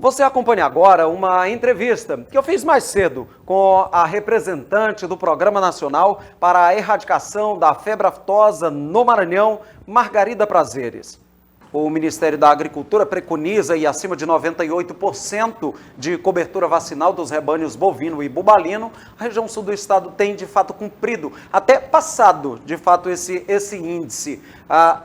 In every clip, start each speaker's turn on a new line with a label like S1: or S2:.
S1: Você acompanha agora uma entrevista que eu fiz mais cedo com a representante do Programa Nacional para a Erradicação da Febre Aftosa no Maranhão, Margarida Prazeres. O Ministério da Agricultura preconiza e acima de 98% de cobertura vacinal dos rebanhos bovino e bubalino. A região sul do estado tem, de fato, cumprido, até passado, de fato, esse índice.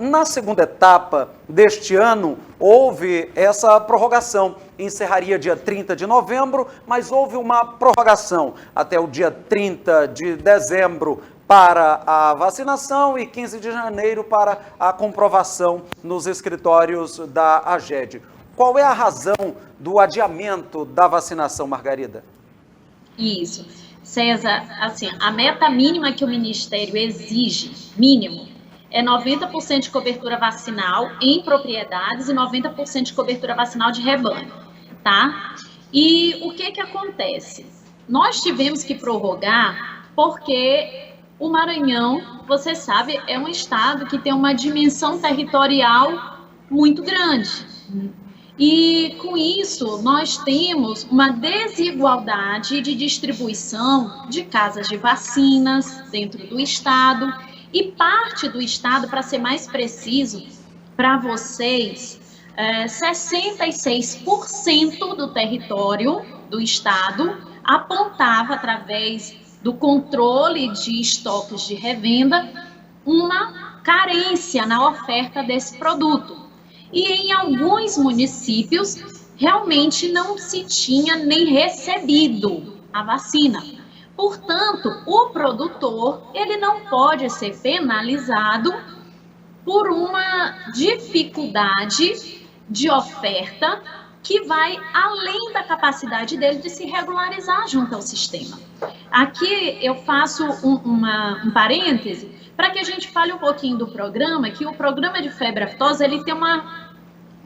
S1: Na segunda etapa deste ano, houve essa prorrogação. Encerraria dia 30 de novembro, mas houve uma prorrogação até o dia 30 de dezembro para a vacinação e 15 de janeiro para a comprovação nos escritórios da AGED. Qual é a razão do adiamento da vacinação, Margarida?
S2: Isso. César, assim, a meta mínima que o Ministério exige, mínimo, é 90% de cobertura vacinal em propriedades e 90% de cobertura vacinal de rebanho, tá? E o que acontece? Nós tivemos que prorrogar porque o Maranhão, você sabe, é um estado que tem uma dimensão territorial muito grande. E, com isso, nós temos uma desigualdade de distribuição de casas de vacinas dentro do estado. E parte do estado, para ser mais preciso, para vocês, 66% do território do estado apontava, através do controle de estoques de revenda, uma carência na oferta desse produto. E em alguns municípios, realmente não se tinha nem recebido a vacina. Portanto, o produtor, ele não pode ser penalizado por uma dificuldade de oferta que vai além da capacidade dele de se regularizar junto ao sistema. Aqui eu faço um parêntese para que a gente fale um pouquinho do programa, que o programa de febre aftosa ele tem uma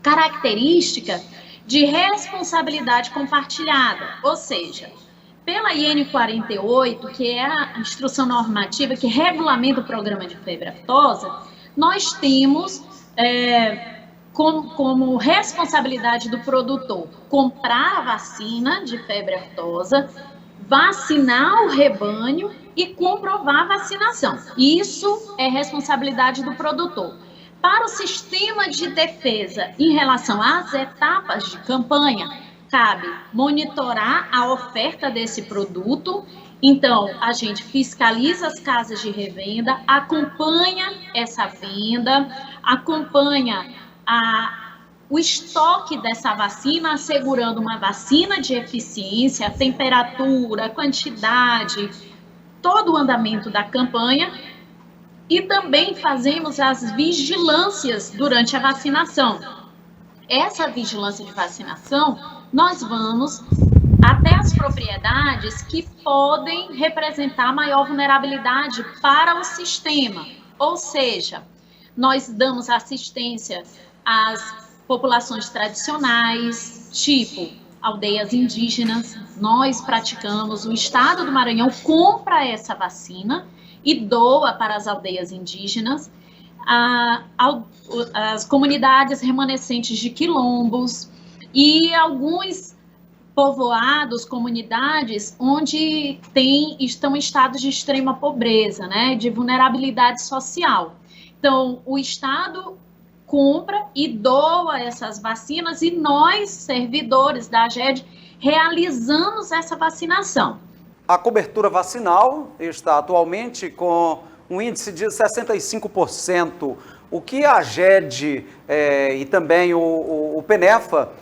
S2: característica de responsabilidade compartilhada, ou seja, pela IN 48, que é a instrução normativa que regulamenta o programa de febre aftosa, nós temos como responsabilidade do produtor comprar a vacina de febre aftosa, vacinar o rebanho e comprovar a vacinação. Isso é responsabilidade do produtor. Para o sistema de defesa, em relação às etapas de campanha, cabe monitorar a oferta desse produto. Então, a gente fiscaliza as casas de revenda, acompanha essa venda, acompanha o estoque dessa vacina, assegurando uma vacina de eficiência, a temperatura, a quantidade, todo o andamento da campanha, e também fazemos as vigilâncias durante a vacinação. Essa vigilância de vacinação, nós vamos até as propriedades que podem representar maior vulnerabilidade para o sistema, ou seja, nós damos assistência às populações tradicionais, tipo aldeias indígenas. Nós praticamos, o estado do Maranhão compra essa vacina e doa para as aldeias indígenas, as comunidades remanescentes de quilombos e alguns povoados, comunidades onde estão em estados de extrema pobreza, né, de vulnerabilidade social. Então, o estado compra e doa essas vacinas e nós, servidores da AGED, realizamos essa vacinação.
S1: A cobertura vacinal está atualmente com um índice de 65%. O que a AGED e também o PENEFA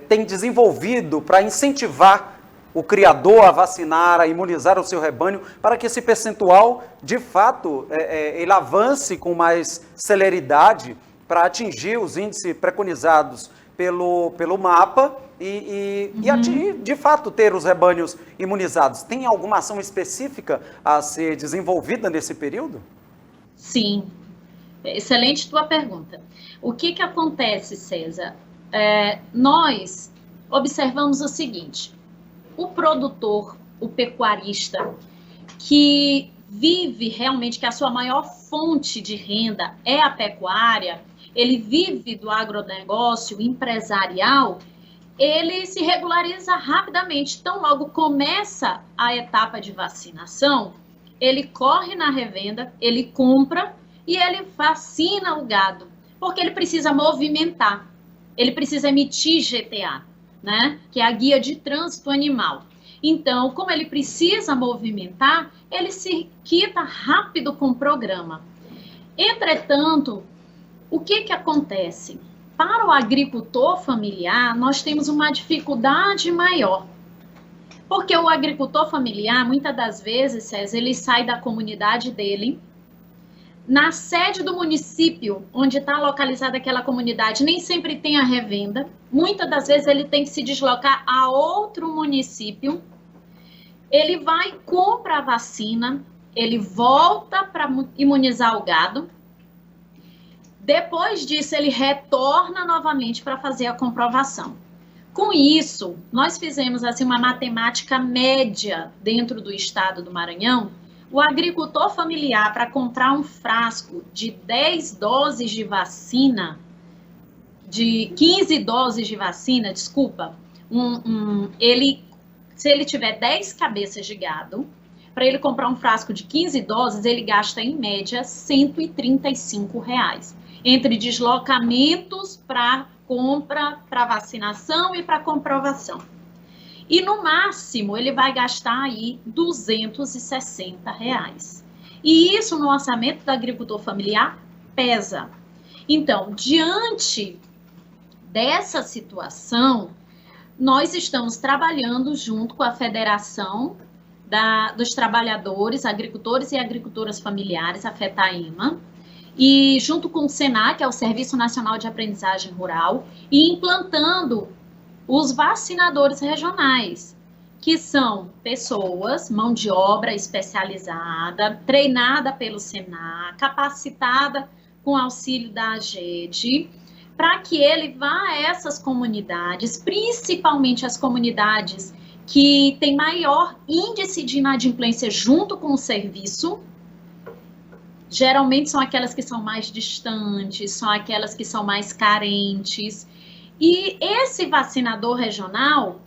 S1: tem desenvolvido para incentivar o criador a vacinar, a imunizar o seu rebanho, para que esse percentual, de fato, ele avance com mais celeridade para atingir os índices preconizados pelo MAPA e atingir, de fato, ter os rebanhos imunizados. Tem alguma ação específica a ser desenvolvida nesse período?
S2: Sim, excelente tua pergunta. O que acontece, César? Nós observamos o seguinte: o produtor, o pecuarista, que vive realmente, que a sua maior fonte de renda é a pecuária, ele vive do agronegócio empresarial, ele se regulariza rapidamente. Então, logo começa a etapa de vacinação, ele corre na revenda, ele compra e ele vacina o gado, porque ele precisa movimentar, ele precisa emitir GTA, né? Que é a Guia de Trânsito Animal. Então, como ele precisa movimentar, ele se quita rápido com o programa. Entretanto, o que acontece? Para o agricultor familiar, nós temos uma dificuldade maior. Porque o agricultor familiar, muitas das vezes, César, ele sai da comunidade dele, na sede do município onde está localizada aquela comunidade, nem sempre tem a revenda. Muitas das vezes ele tem que se deslocar a outro município. Ele vai, compra a vacina, ele volta para imunizar o gado. Depois disso, ele retorna novamente para fazer a comprovação. Com isso, nós fizemos assim uma matemática média dentro do estado do Maranhão. O agricultor familiar, para comprar um frasco de 10 doses de vacina, de 15 doses de vacina, desculpa, se ele tiver 10 cabeças de gado, para ele comprar um frasco de 15 doses, ele gasta em média R$ 135. Entre deslocamentos para compra, para vacinação e para comprovação. E no máximo ele vai gastar aí R$ 260. E isso no orçamento do agricultor familiar pesa. Então, diante dessa situação, nós estamos trabalhando junto com a Federação dos Trabalhadores, Agricultores e Agricultoras Familiares, a FETAEMA, e junto com o SENAC, que é o Serviço Nacional de Aprendizagem Rural, e implantando os vacinadores regionais, que são pessoas, mão de obra especializada, treinada pelo SENAC, capacitada com auxílio da AGED, para que ele vá a essas comunidades, principalmente as comunidades que têm maior índice de inadimplência junto com o serviço. Geralmente são aquelas que são mais distantes, são aquelas que são mais carentes. E esse vacinador regional,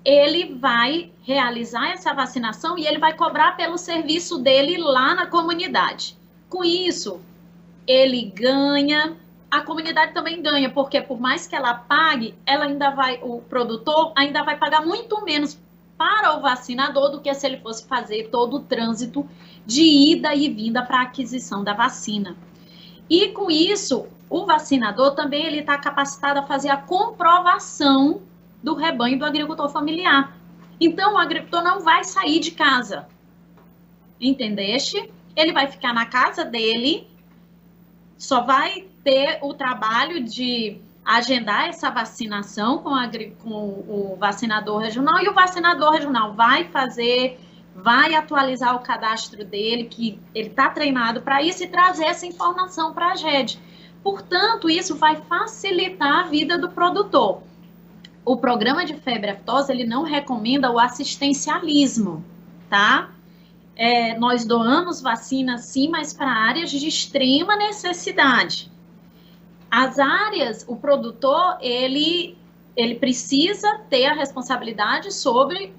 S2: ele vai realizar essa vacinação e ele vai cobrar pelo serviço dele lá na comunidade. Com isso, ele ganha, a comunidade também ganha, porque por mais que ela pague, o produtor ainda vai pagar muito menos para o vacinador do que se ele fosse fazer todo o trânsito de ida e vinda para a aquisição da vacina. E com isso, o vacinador também ele está capacitado a fazer a comprovação do rebanho do agricultor familiar. Então, o agricultor não vai sair de casa, entendeste? Ele vai ficar na casa dele, só vai ter o trabalho de agendar essa vacinação com o vacinador regional, e o vacinador regional vai atualizar o cadastro dele, que ele está treinado para isso, e trazer essa informação para a AGED. Portanto, isso vai facilitar a vida do produtor. O programa de febre aftosa, ele não recomenda o assistencialismo, tá? Nós doamos vacina, sim, mas para áreas de extrema necessidade. As áreas, o produtor, ele precisa ter a responsabilidade sobre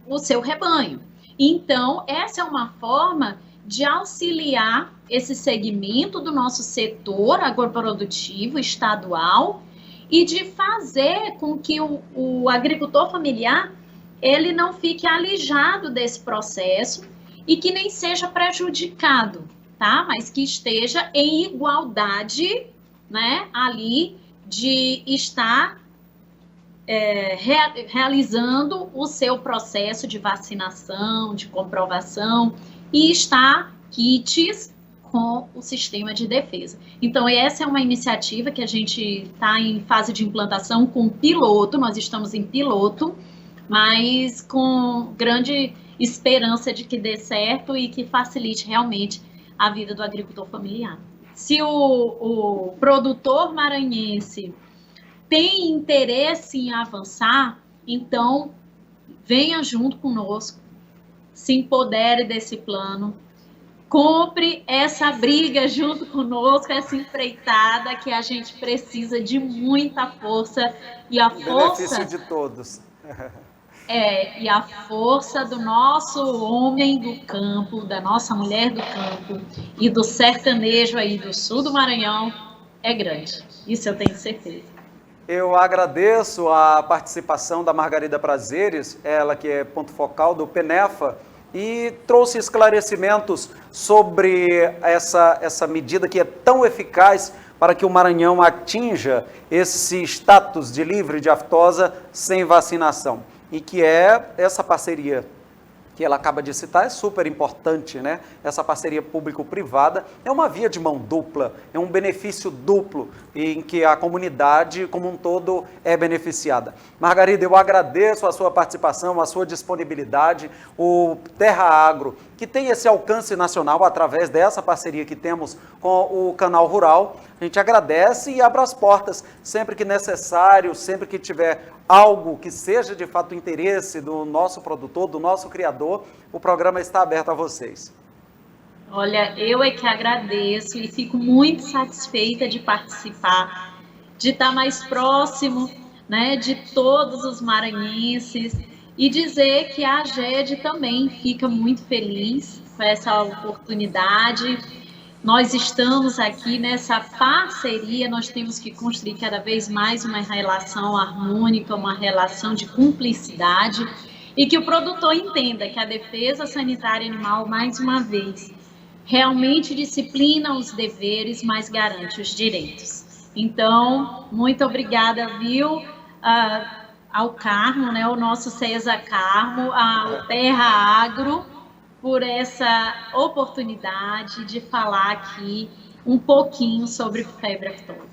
S2: o seu rebanho. Então, essa é uma forma de auxiliar esse segmento do nosso setor agroprodutivo estadual e de fazer com que o agricultor familiar ele não fique alijado desse processo e que nem seja prejudicado, tá? Mas que esteja em igualdade, né, ali de estar realizando o seu processo de vacinação, de comprovação e estar quites com o sistema de defesa. Então, essa é uma iniciativa que a gente está em fase de implantação com piloto, nós estamos em piloto, mas com grande esperança de que dê certo e que facilite realmente a vida do agricultor familiar. Se o produtor maranhense tem interesse em avançar, então venha junto conosco, se empodere desse plano, compre essa briga junto conosco, essa empreitada que a gente precisa de muita força e a força
S1: benefício de todos.
S2: e a força do nosso homem do campo, da nossa mulher do campo e do sertanejo aí do sul do Maranhão é grande. Isso eu tenho certeza.
S1: Eu agradeço a participação da Margarida Prazeres, ela que é ponto focal do PENEFA, e trouxe esclarecimentos sobre essa medida que é tão eficaz para que o Maranhão atinja esse status de livre de aftosa sem vacinação. E que é essa parceria que ela acaba de citar, é super importante, né? Essa parceria público-privada é uma via de mão dupla, é um benefício duplo em que a comunidade como um todo é beneficiada. Margarida, eu agradeço a sua participação, a sua disponibilidade, o Terra Agro, que tem esse alcance nacional através dessa parceria que temos com o Canal Rural. A gente agradece e abre as portas sempre que necessário, sempre que tiver algo que seja de fato interesse do nosso produtor, do nosso criador, o programa está aberto a vocês.
S2: Olha, eu é que agradeço e fico muito satisfeita de participar, de estar mais próximo, né, de todos os maranhenses e dizer que a AGED também fica muito feliz com essa oportunidade. Nós estamos aqui nessa parceria, nós temos que construir cada vez mais uma relação harmônica, uma relação de cumplicidade e que o produtor entenda que a defesa sanitária animal, mais uma vez, realmente disciplina os deveres, mas garante os direitos. Então, muito obrigada, viu, ao Carmo, né, o nosso César Carmo, ao Terra Agro, por essa oportunidade de falar aqui um pouquinho sobre febre aftosa.